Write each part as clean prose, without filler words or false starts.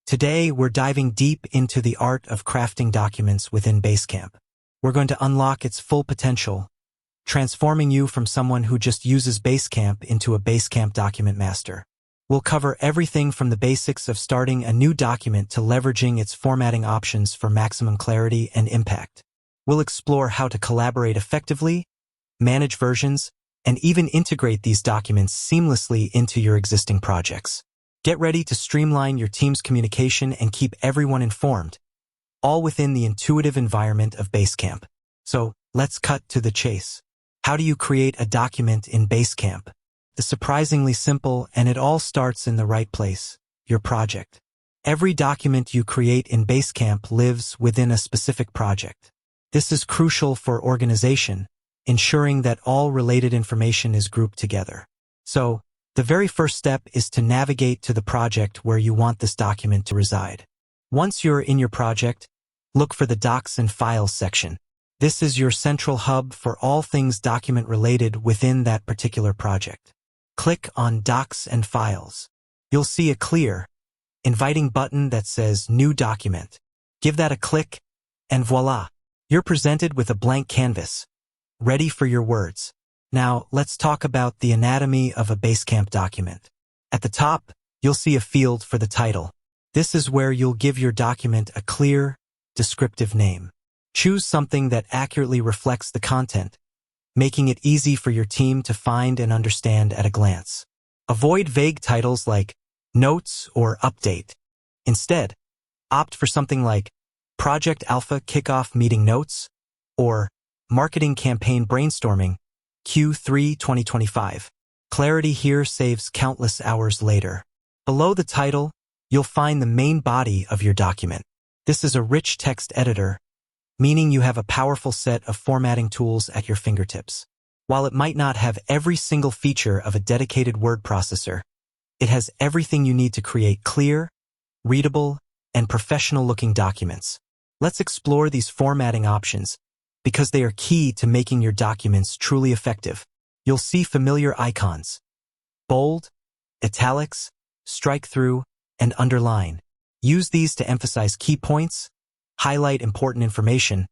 Today, we're diving deep into the art of crafting documents within Basecamp. We're going to unlock its full potential, transforming you from someone who just uses Basecamp into a Basecamp document master. We'll cover everything from the basics of starting a new document to leveraging its formatting options for maximum clarity and impact. We'll explore how to collaborate effectively, manage versions, and even integrate these documents seamlessly into your existing projects. Get ready to streamline your team's communication and keep everyone informed, all within the intuitive environment of Basecamp. So, let's cut to the chase. How do you create a document in Basecamp? It's surprisingly simple, and it all starts in the right place, your project. Every document you create in Basecamp lives within a specific project. This is crucial for organization, ensuring that all related information is grouped together. So, the very first step is to navigate to the project where you want this document to reside. Once you're in your project, look for the Docs and Files section. This is your central hub for all things document-related within that particular project. Click on Docs and Files. You'll see a clear, inviting button that says New Document. Give that a click, and voila! You're presented with a blank canvas, ready for your words. Now, let's talk about the anatomy of a Basecamp document. At the top, you'll see a field for the title. This is where you'll give your document a clear, descriptive name. Choose something that accurately reflects the content, making it easy for your team to find and understand at a glance. Avoid vague titles like Notes or Update. Instead, opt for something like Project Alpha Kickoff Meeting Notes or Marketing Campaign Brainstorming Q3 2025. Clarity here saves countless hours later. Below the title, you'll find the main body of your document. This is a rich text editor, meaning you have a powerful set of formatting tools at your fingertips. While it might not have every single feature of a dedicated word processor, it has everything you need to create clear, readable, and professional-looking documents. Let's explore these formatting options, because they are key to making your documents truly effective. You'll see familiar icons: bold, italics, strike through, and underline. Use these to emphasize key points, highlight important information,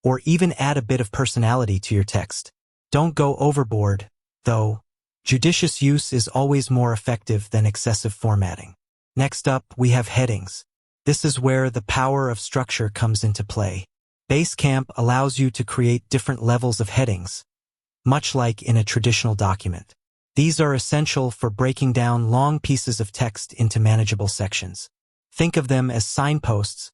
or even add a bit of personality to your text. Don't go overboard, though. Judicious use is always more effective than excessive formatting. Next up, we have headings. This is where the power of structure comes into play. Basecamp allows you to create different levels of headings, much like in a traditional document. These are essential for breaking down long pieces of text into manageable sections. Think of them as signposts,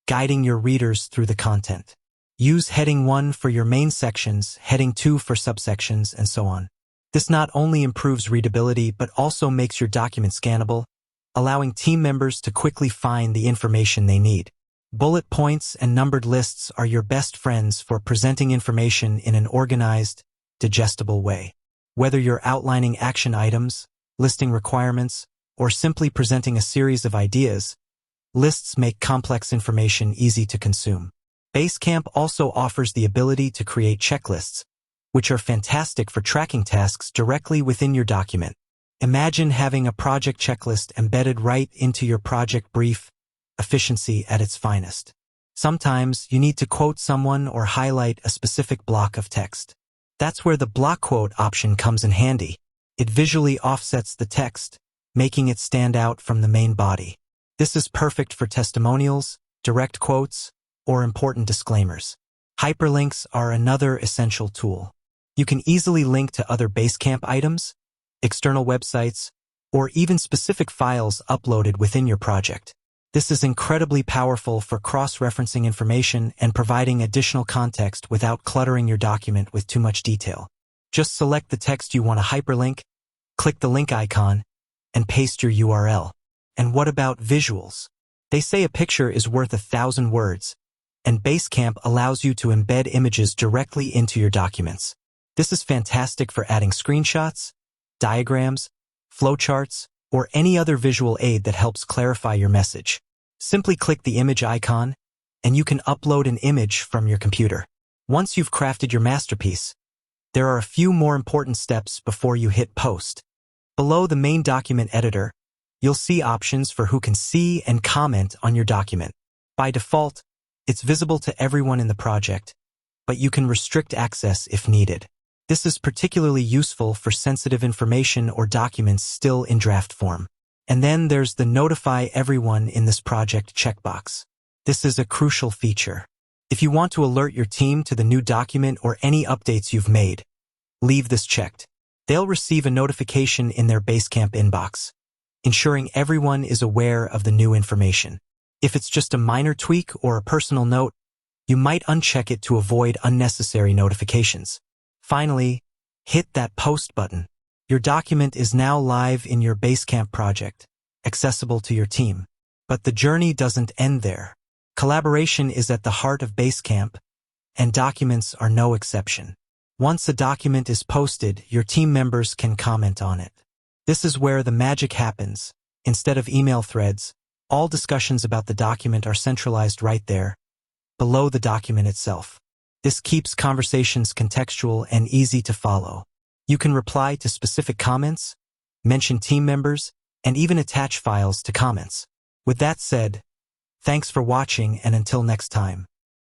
guiding your readers through the content. Use heading 1 for your main sections, heading 2 for subsections, and so on. This not only improves readability but also makes your document scannable, allowing team members to quickly find the information they need. Bullet points and numbered lists are your best friends for presenting information in an organized, digestible way. Whether you're outlining action items, listing requirements, or simply presenting a series of ideas, lists make complex information easy to consume. Basecamp also offers the ability to create checklists, which are fantastic for tracking tasks directly within your document. Imagine having a project checklist embedded right into your project brief, efficiency at its finest. Sometimes you need to quote someone or highlight a specific block of text. That's where the block quote option comes in handy. It visually offsets the text, making it stand out from the main body. This is perfect for testimonials, direct quotes, or important disclaimers. Hyperlinks are another essential tool. You can easily link to other Basecamp items, external websites, or even specific files uploaded within your project. This is incredibly powerful for cross-referencing information and providing additional context without cluttering your document with too much detail. Just select the text you want to hyperlink, click the link icon, and paste your URL. And what about visuals? They say a picture is worth 1,000 words, and Basecamp allows you to embed images directly into your documents. This is fantastic for adding screenshots, diagrams, flowcharts, or any other visual aid that helps clarify your message. Simply click the image icon, and you can upload an image from your computer. Once you've crafted your masterpiece, there are a few more important steps before you hit post. Below the main document editor, You'll see options for who can see and comment on your document. By default, it's visible to everyone in the project, but you can restrict access if needed. This is particularly useful for sensitive information or documents still in draft form. And then there's the Notify Everyone in this project checkbox. This is a crucial feature. If you want to alert your team to the new document or any updates you've made, leave this checked. They'll receive a notification in their Basecamp inbox, ensuring everyone is aware of the new information. If it's just a minor tweak or a personal note, you might uncheck it to avoid unnecessary notifications. Finally, hit that Post button. Your document is now live in your Basecamp project, accessible to your team. But the journey doesn't end there. Collaboration is at the heart of Basecamp, and documents are no exception. Once a document is posted, your team members can comment on it. This is where the magic happens. Instead of email threads, all discussions about the document are centralized right there, below the document itself. This keeps conversations contextual and easy to follow. You can reply to specific comments, mention team members, and even attach files to comments. With that said, thanks for watching, and until next time.